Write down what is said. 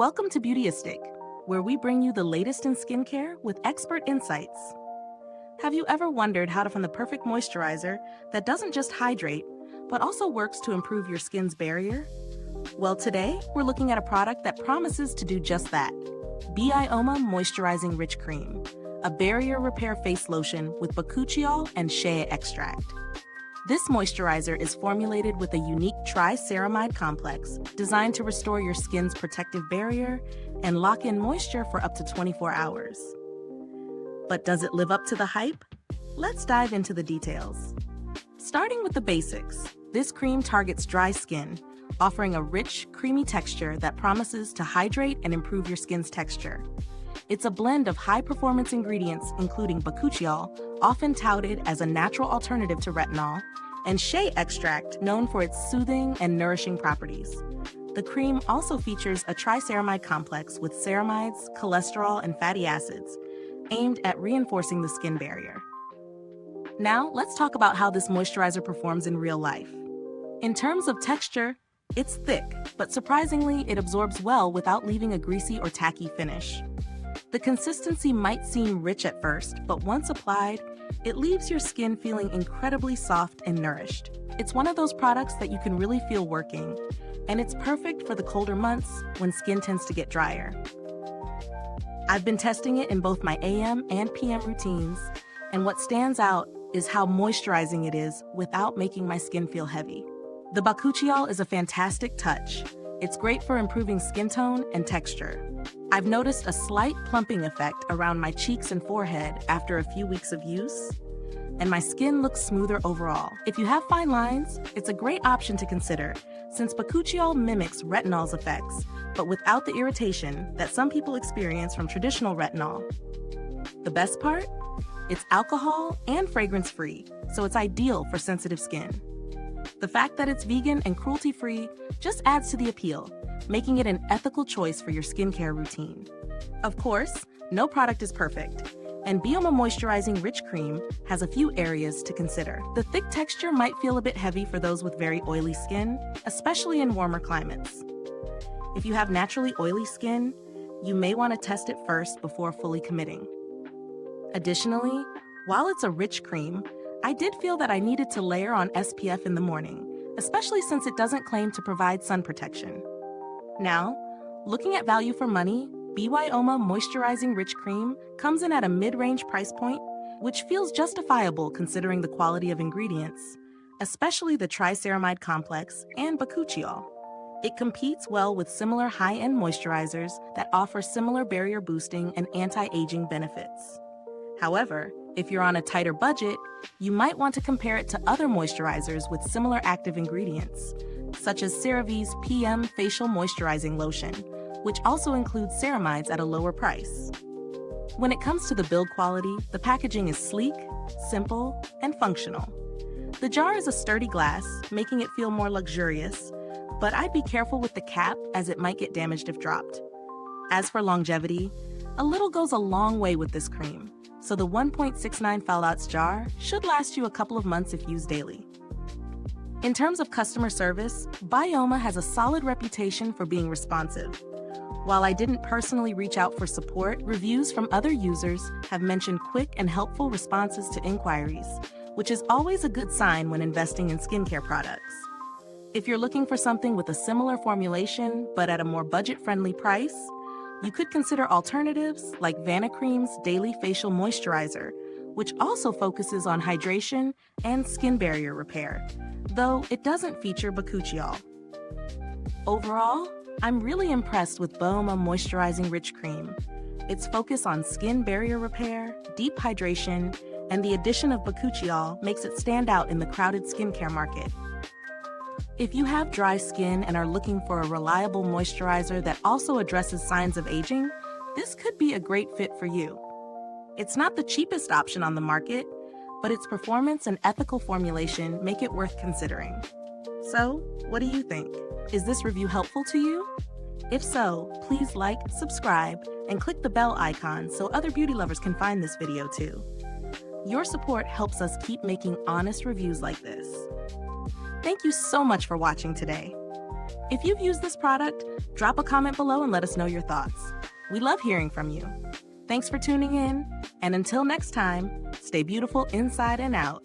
Welcome to Beautyistic, where we bring you the latest in skincare with expert insights. Have you ever wondered how to find the perfect moisturizer that doesn't just hydrate, but also works to improve your skin's barrier? Well, today we're looking at a product that promises to do just that. BYOMA Moisturizing Rich Cream, a barrier repair face lotion with Bakuchiol and Shea Extract. This moisturizer is formulated with a unique Tri-Ceramide Complex designed to restore your skin's protective barrier and lock in moisture for up to 24 hours. But does it live up to the hype? Let's dive into the details. Starting with the basics, this cream targets dry skin, offering a rich, creamy texture that promises to hydrate and improve your skin's texture. It's a blend of high-performance ingredients including Bakuchiol, often touted as a natural alternative to retinol, and Shea Extract, known for its soothing and nourishing properties. The cream also features a Tri-Ceramide Complex with ceramides, cholesterol, and fatty acids, aimed at reinforcing the skin barrier. Now, let's talk about how this moisturizer performs in real life. In terms of texture, it's thick, but surprisingly, it absorbs well without leaving a greasy or tacky finish. The consistency might seem rich at first, but once applied, it leaves your skin feeling incredibly soft and nourished. It's one of those products that you can really feel working, and it's perfect for the colder months when skin tends to get drier. I've been testing it in both my AM and PM routines, and what stands out is how moisturizing it is without making my skin feel heavy. The Bakuchiol is a fantastic touch. It's great for improving skin tone and texture. I've noticed a slight plumping effect around my cheeks and forehead after a few weeks of use, and my skin looks smoother overall. If you have fine lines, it's a great option to consider, since Bakuchiol mimics retinol's effects, but without the irritation that some people experience from traditional retinol. The best part? It's alcohol and fragrance-free, so it's ideal for sensitive skin. The fact that it's vegan and cruelty-free just adds to the appeal, making it an ethical choice for your skincare routine. Of course, no product is perfect, and BYOMA Moisturizing Rich Cream has a few areas to consider. The thick texture might feel a bit heavy for those with very oily skin, especially in warmer climates. If you have naturally oily skin, you may want to test it first before fully committing. Additionally, while it's a rich cream, I did feel that I needed to layer on SPF in the morning, especially since it doesn't claim to provide sun protection. Now, looking at value for money, BYOMA Moisturizing Rich Cream comes in at a mid-range price point, which feels justifiable considering the quality of ingredients, especially the Tri-Ceramide Complex and Bakuchiol. It competes well with similar high-end moisturizers that offer similar barrier boosting and anti-aging benefits. However, if you're on a tighter budget, you might want to compare it to other moisturizers with similar active ingredients, such as CeraVe's PM Facial Moisturizing Lotion, which also includes ceramides at a lower price. When it comes to the build quality, the packaging is sleek, simple, and functional. The jar is a sturdy glass, making it feel more luxurious, but I'd be careful with the cap as it might get damaged if dropped. As for longevity, a little goes a long way with this cream, so the 1.69 fl.oz jar should last you a couple of months if used daily. In terms of customer service, BYOMA has a solid reputation for being responsive. While I didn't personally reach out for support, reviews from other users have mentioned quick and helpful responses to inquiries, which is always a good sign when investing in skincare products. If you're looking for something with a similar formulation but at a more budget-friendly price, you could consider alternatives like Vanacream's Daily Facial Moisturizer, which also focuses on hydration and skin barrier repair, though it doesn't feature Bakuchiol. Overall, I'm really impressed with BYOMA Moisturizing Rich Cream. Its focus on skin barrier repair, deep hydration, and the addition of Bakuchiol makes it stand out in the crowded skincare market. If you have dry skin and are looking for a reliable moisturizer that also addresses signs of aging, this could be a great fit for you. It's not the cheapest option on the market, but its performance and ethical formulation make it worth considering. So, what do you think? Is this review helpful to you? If so, please like, subscribe, and click the bell icon so other beauty lovers can find this video too. Your support helps us keep making honest reviews like this. Thank you so much for watching today. If you've used this product, drop a comment below and let us know your thoughts. We love hearing from you. Thanks for tuning in, and until next time, stay beautiful inside and out.